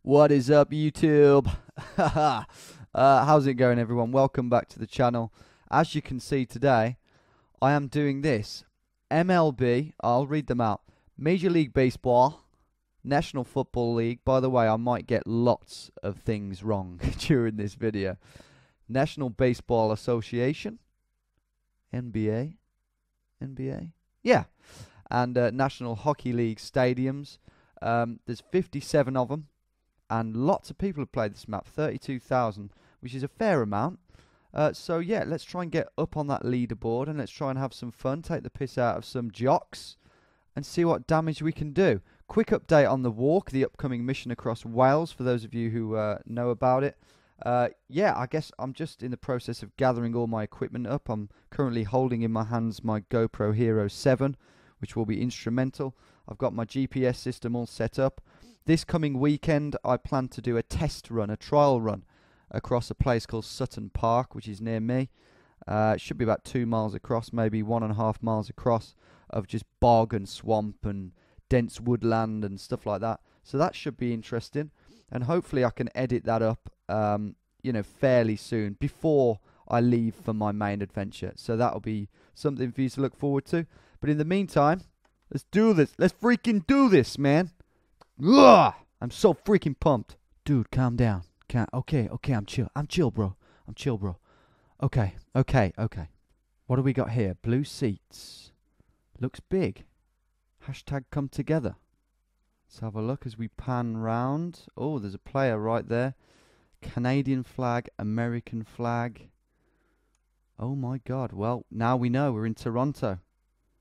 What is up, YouTube? How's it going, everyone? Welcome back to the channel. As you can see today, I am doing this. MLB, I'll read them out. Major League Baseball, National Football League. By the way, I might get lots of things wrong during this video. National Baseball Association, NBA, NBA, yeah. And National Hockey League stadiums. There's 57 of them. And lots of people have played this map, 32,000, which is a fair amount. So yeah, let's try and get up on that leaderboard and let's try and have some fun, take the piss out of some jocks and see what damage we can do. Quick update on the walk, the upcoming mission across Wales, for those of you who know about it. Yeah, I guess I'm just in the process of gathering all my equipment up. I'm currently holding in my hands my GoPro Hero 7, which will be instrumental. I've got my GPS system all set up. This coming weekend, I plan to do a test run, a trial run, across a place called Sutton Park, which is near me. It should be about 2 miles across, maybe 1.5 miles across, of just bog and swamp and dense woodland and stuff like that. So that should be interesting, and hopefully I can edit that up, fairly soon before I leave for my main adventure. So that'll be something for you to look forward to. But in the meantime, let's do this. Let's freaking do this, man. Ugh! I'm so freaking pumped. Dude, calm down. Okay, I'm chill. I'm chill, bro. Okay. What do we got here? Blue seats. Looks big. Hashtag come together. Let's have a look as we pan round. Oh, there's a player right there. Canadian flag, American flag. Oh my god. Well, now we know we're in Toronto.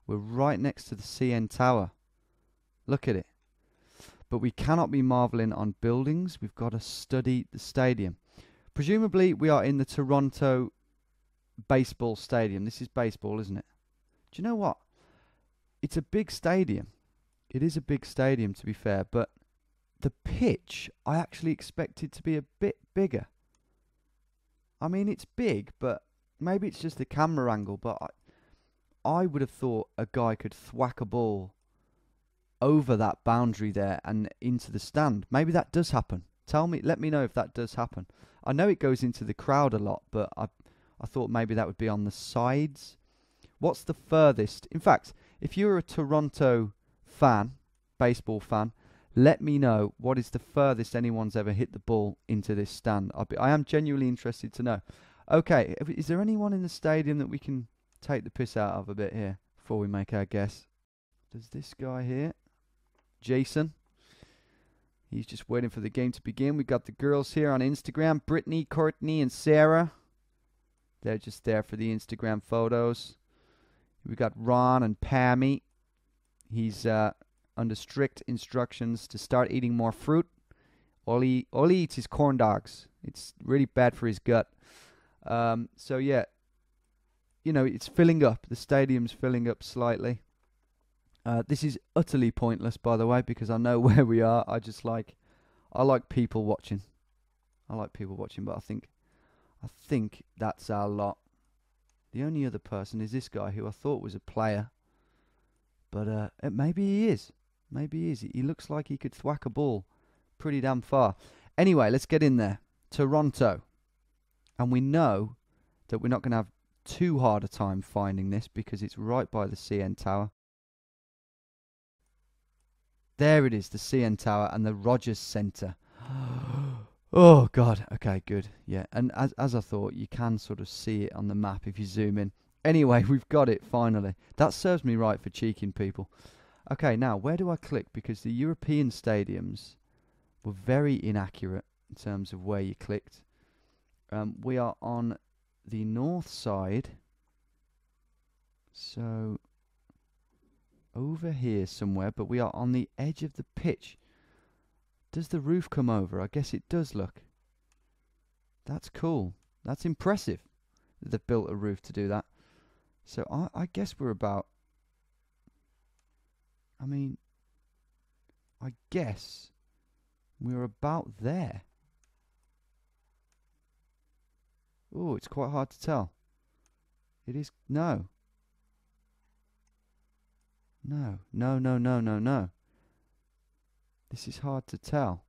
We're right next to the CN Tower. Look at it. But we cannot be marveling on buildings. We've got to study the stadium. Presumably, we are in the Toronto baseball stadium. This is baseball, isn't it? Do you know what? It's a big stadium. It is a big stadium, to be fair. But the pitch, I actually expected to be a bit bigger. I mean, it's big, but maybe it's just the camera angle. But I would have thought a guy could thwack a ball over that boundary there and into the stand. Maybe that does happen. Let me know if that does happen. I know it goes into the crowd a lot, but I thought maybe that would be on the sides. What's the furthest? In fact, if you're a Toronto fan, baseball fan, let me know what is the furthest anyone's ever hit the ball into this stand. I am genuinely interested to know. Okay, is there anyone in the stadium that we can take the piss out of a bit here before we make our guess? Does this guy here, Jason, he's just waiting for the game to begin. We've got the girls here on Instagram, Brittany, Courtney, and Sarah. They're just there for the Instagram photos. We've got Ron and Pammy. He's under strict instructions to start eating more fruit. All he eats is corn dogs. It's really bad for his gut. So yeah, it's filling up. The stadium's filling up slightly. This is utterly pointless, by the way, because I know where we are. I like people watching. But I think that's our lot. The only other person is this guy who I thought was a player, but maybe he is. He looks like he could thwack a ball pretty damn far. Anyway, let's get in there. Toronto, and we know that we're not going to have too hard a time finding this because it's right by the CN Tower. There it is, the CN Tower and the Rogers Centre. Oh, God. Okay, good. Yeah, and as I thought, you can sort of see it on the map if you zoom in. Anyway, we've got it, finally. That serves me right for cheeking people. Okay, now, where do I click? Because the European stadiums were very inaccurate in terms of where you clicked. We are on the north side. So over here somewhere, but we are on the edge of the pitch. Does the roof come over? I guess it does, look. That's cool. That's impressive that they've built a roof to do that. So I guess we're about... I guess we're about there. Oh, it's quite hard to tell. It is... No. No. This is hard to tell.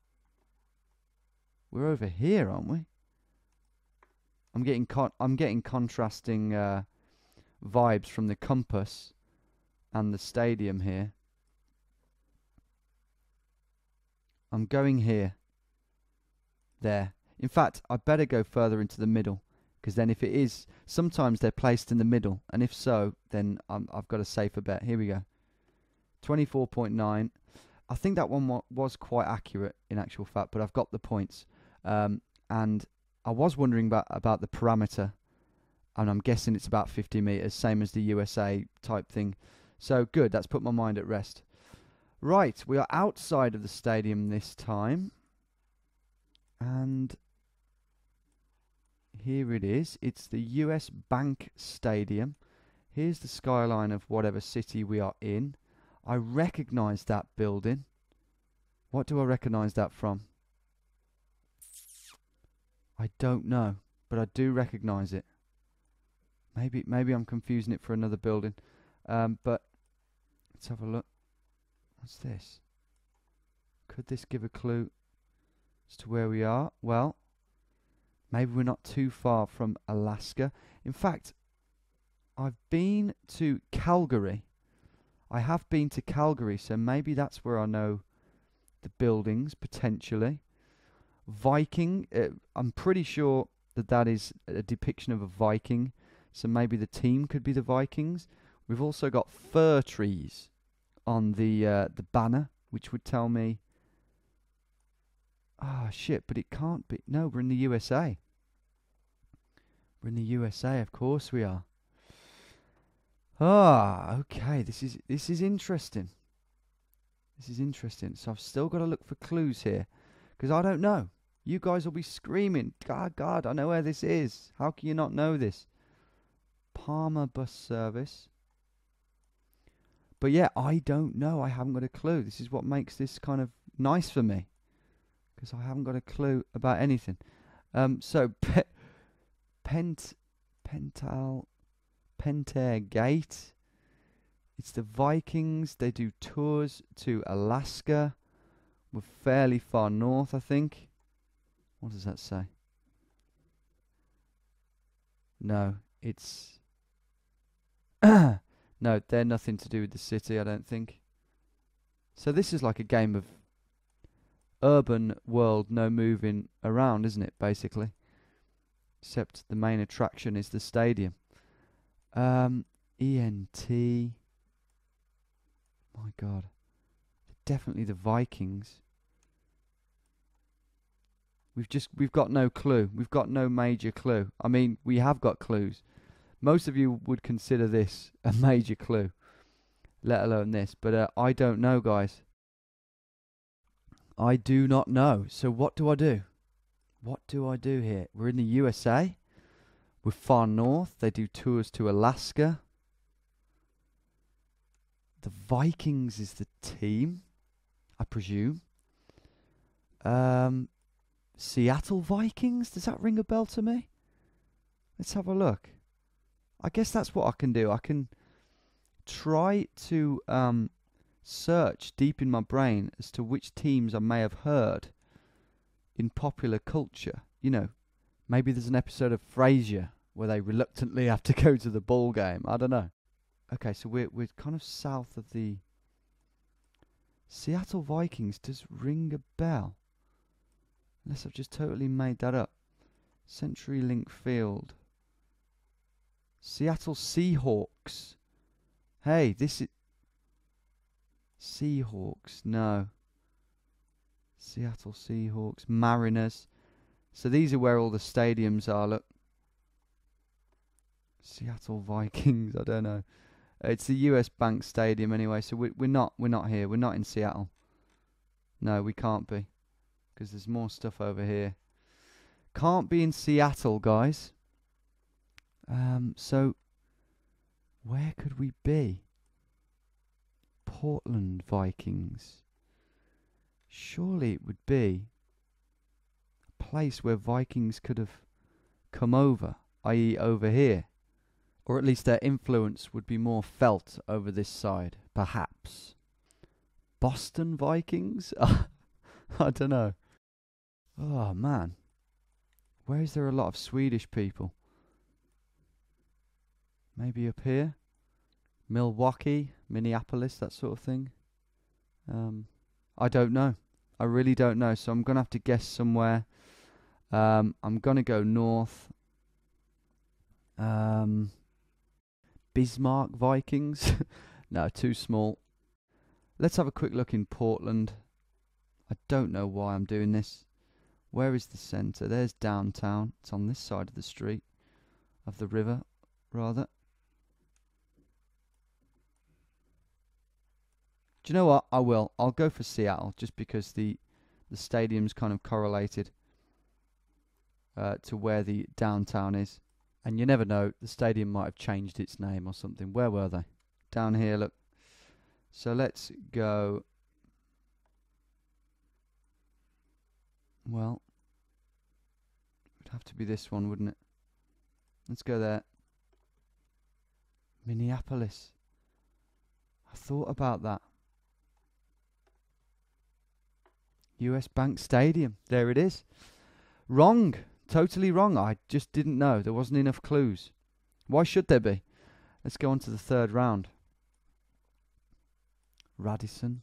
We're over here, aren't we? I'm getting contrasting vibes from the compass and the stadium here. I'm going here. There. In fact, I better go further into the middle, because then if it is, sometimes they're placed in the middle, and if so, then I've got a safer bet. Here we go. 24.9. I think that one was quite accurate in actual fact, but I've got the points. And I was wondering about the parameter, and I'm guessing it's about 50 meters, same as the USA type thing. So good, that's put my mind at rest. Right, we are outside of the stadium this time. And here it is. It's the US Bank Stadium. Here's the skyline of whatever city we are in. I recognise that building. What do I recognise that from? I don't know, but I do recognise it. Maybe I'm confusing it for another building. But let's have a look. What's this? Could this give a clue as to where we are? Well, maybe we're not too far from Alaska. In fact, I've been to Calgary. I have been to Calgary, so maybe that's where I know the buildings, potentially. Viking, I'm pretty sure that is a depiction of a Viking, so maybe the team could be the Vikings. We've also got fir trees on the banner, which would tell me... Ah, shit, but it can't be... No, we're in the USA. We're in the USA, of course we are. Ah, okay, this is interesting. This is interesting. So I've still got to look for clues here, because I don't know. You guys will be screaming, God, I know where this is. How can you not know this? Palmer bus service. But yeah, I don't know. I haven't got a clue. This is what makes this kind of nice for me, because I haven't got a clue about anything. So Penter Gate. It's the Vikings. They do tours to Alaska. We're fairly far north, I think. What does that say? No, it's... No, they're nothing to do with the city, I don't think. So this is like a game of urban world, no moving around, isn't it, basically? Except the main attraction is the stadium. ENT. My God. Definitely the Vikings. We've got no clue. We've got no major clue. I mean, we have got clues. Most of you would consider this a major clue, let alone this. But I don't know, guys. I do not know. So what do I do? What do I do here? We're in the USA. We're far north. They do tours to Alaska. The Vikings is the team, I presume. Seattle Vikings? Does that ring a bell to me? Let's have a look. I guess that's what I can do. I can try to search deep in my brain as to which teams I may have heard in popular culture. You know, maybe there's an episode of Frasier where they reluctantly have to go to the ball game. I don't know. Okay, so we're kind of south of the... Seattle Vikings does ring a bell. Unless I've just totally made that up. CenturyLink Field. Seattle Seahawks. Hey, this is... Seahawks, no. Seattle Seahawks. Mariners. So these are where all the stadiums are, look. Seattle Vikings, I don't know. It's the US Bank Stadium anyway, so we're not here. We're not in Seattle. No, we can't be, because there's more stuff over here. Can't be in Seattle, guys. So where could we be? Portland Vikings. Surely it would be a place where Vikings could have come over, i.e. over here. Or at least their influence would be more felt over this side, perhaps. Boston Vikings? I don't know. Oh, man. Where is there a lot of Swedish people? Maybe up here? Milwaukee, Minneapolis, that sort of thing. I don't know. I really don't know. So I'm going to have to guess somewhere. I'm going to go north. Bismarck Vikings. No, too small. Let's have a quick look in Portland. I don't know why I'm doing this. Where is the centre? There's downtown. It's on this side of the street. Of the river, rather. Do you know what? I will. I'll go for Seattle, just because the stadium's kind of correlated to where the downtown is. And you never know, the stadium might have changed its name or something. Where were they? Down here, look. So let's go. Well, it would have to be this one, wouldn't it? Let's go there. Minneapolis. I thought about that. US Bank Stadium. There it is. Wrong. Totally wrong. I just didn't know. There wasn't enough clues. Why should there be? Let's go on to the third round. Radisson.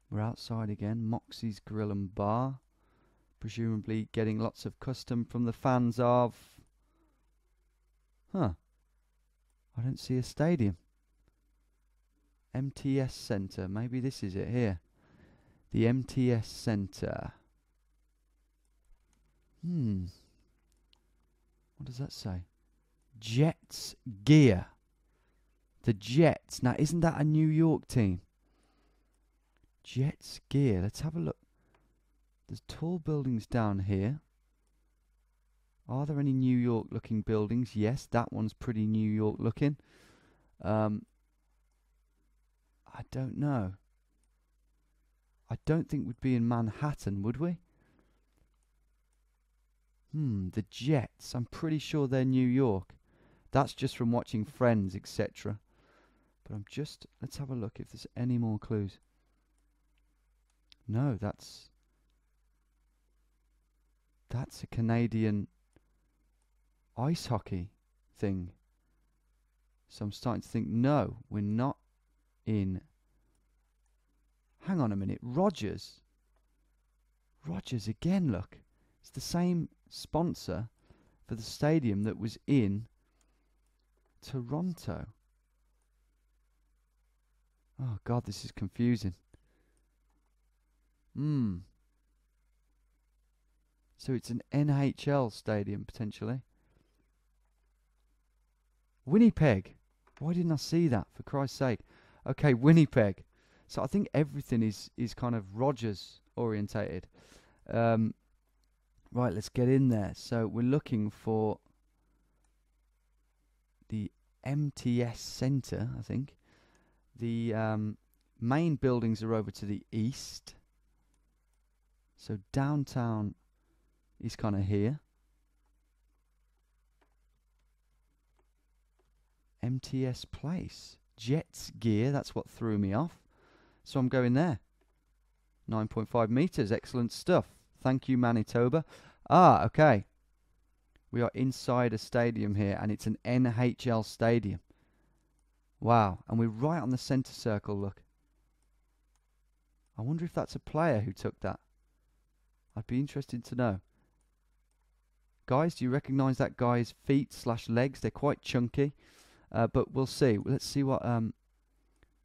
We're outside again. Moxie's Grill and Bar. Presumably getting lots of custom from the fans of... Huh. I don't see a stadium. MTS Centre. Maybe this is it here. The MTS Centre. What does that say? Jets Gear. The Jets. Now, isn't that a New York team? Jets Gear. Let's have a look. There's tall buildings down here. Are there any New York looking buildings? Yes, that one's pretty New York looking. I don't know. I don't think we'd be in Manhattan, would we? The Jets. I'm pretty sure they're New York. That's just from watching Friends, etc. But let's have a look if there's any more clues. No, that's a Canadian ice hockey thing. So I'm starting to think, no, we're not in... Hang on a minute, Rogers. Rogers again, look. It's the same sponsor for the stadium that was in Toronto. Oh God, this is confusing. So it's an NHL stadium, potentially. Winnipeg. Why didn't I see that, for Christ's sake? Okay, Winnipeg. So I think everything is kind of Rogers orientated. Right, let's get in there. So we're looking for the MTS Centre, I think. The main buildings are over to the east. So downtown is kind of here. MTS Place. Jets Gear, that's what threw me off. So I'm going there. 9.5 meters, excellent stuff. Thank you, Manitoba. Okay. We are inside a stadium here, and it's an NHL stadium. Wow, and we're right on the centre circle, look. I wonder if that's a player who took that. I'd be interested to know. Guys, do you recognise that guy's feet/legs? They're quite chunky, but we'll see. Let's see what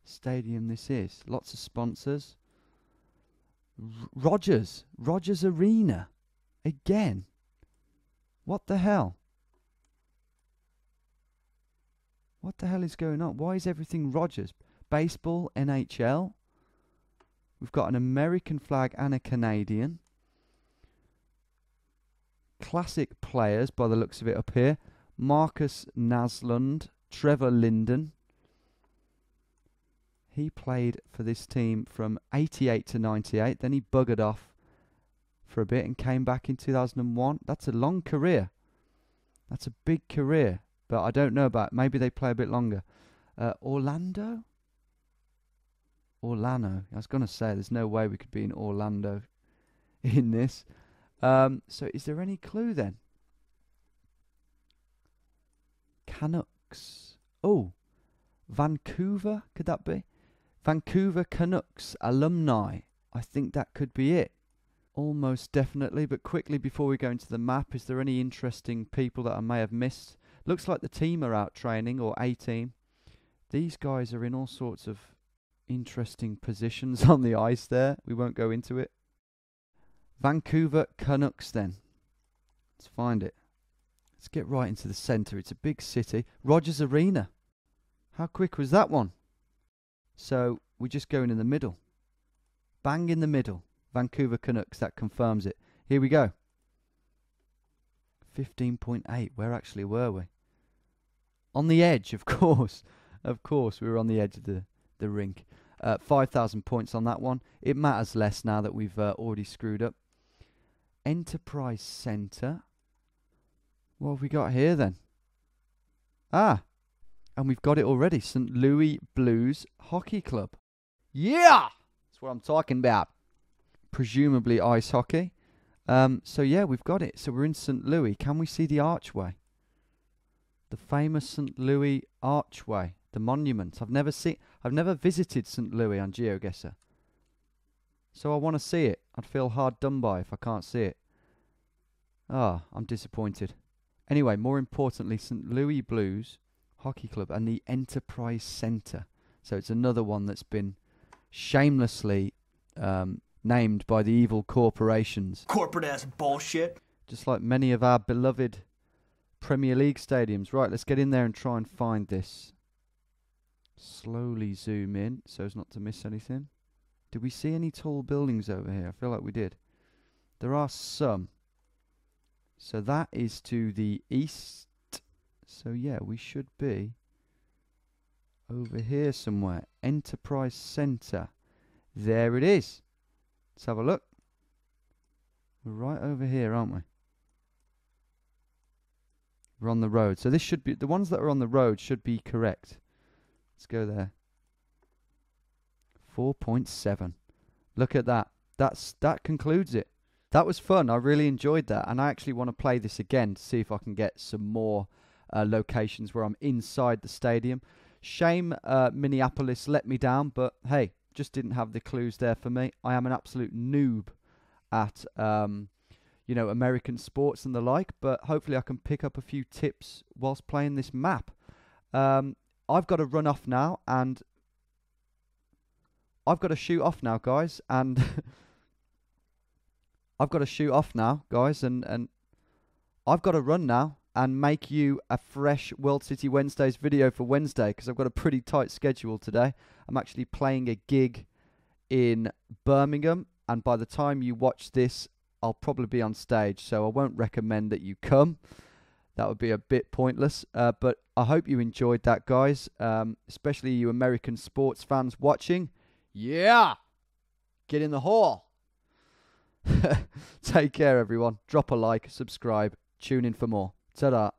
stadium this is. Lots of sponsors. Rogers Arena again. What the hell? What the hell is going on? Why is everything Rogers? Baseball, NHL. We've got an American flag and a Canadian. Classic players by the looks of it up here. Marcus Naslund, Trevor Linden. He played for this team from 88 to 98. Then he buggered off for a bit and came back in 2001. That's a long career. That's a big career. But I don't know about... Maybe they play a bit longer. Orlando? I was going to say, there's no way we could be in Orlando in this. So is there any clue then? Canucks. Oh, Vancouver, could that be? Vancouver Canucks alumni. I think that could be it. Almost definitely, but quickly before we go into the map, is there any interesting people that I may have missed? Looks like the team are out training, or a team. These guys are in all sorts of interesting positions on the ice there. We won't go into it. Vancouver Canucks then. Let's find it. Let's get right into the centre. It's a big city. Rogers Arena. How quick was that one? So we're just going in the middle. Bang in the middle. Vancouver Canucks, that confirms it. Here we go. 15.8. Where actually were we? On the edge, of course. Of course, we were on the edge of the rink. 5,000 points on that one. It matters less now that we've already screwed up. Enterprise Centre. What have we got here then? Ah, and we've got it already. St. Louis Blues Hockey Club. Yeah! That's what I'm talking about. Presumably ice hockey. So yeah, we've got it. So we're in St. Louis. Can we see the archway? The famous St. Louis archway. The monument. I've never visited St. Louis on Geoguessr. So I want to see it. I'd feel hard done by if I can't see it. Ah, I'm disappointed. Anyway, more importantly, St. Louis Blues Hockey Club and the Enterprise Centre. So it's another one that's been shamelessly named by the evil corporations. Corporate ass bullshit. Just like many of our beloved Premier League stadiums. Right, let's get in there and try and find this. Slowly zoom in so as not to miss anything. Did we see any tall buildings over here? I feel like we did. There are some. So that is to the east. So yeah, we should be over here somewhere. Enterprise Centre. There it is. Let's have a look. We're right over here, aren't we? We're on the road. So this should be, the ones that are on the road should be correct. Let's go there. 4.7. Look at that. That concludes it. That was fun. I really enjoyed that. And I actually want to play this again to see if I can get some more locations where I'm inside the stadium. Shame Minneapolis let me down, but hey, just didn't have the clues there for me. I am an absolute noob at American sports and the like, but hopefully I can pick up a few tips whilst playing this map. I've got to run off now, and I've got to shoot off now, guys, and I've got to shoot off now, guys, and I've got to run now and make you a fresh World City Wednesdays video for Wednesday, because I've got a pretty tight schedule today. I'm actually playing a gig in Birmingham, and by the time you watch this, I'll probably be on stage, so I won't recommend that you come. That would be a bit pointless, but I hope you enjoyed that, guys, especially you American sports fans watching. Yeah! Get in the hall! Take care, everyone. Drop a like, subscribe, tune in for more. Ta-da.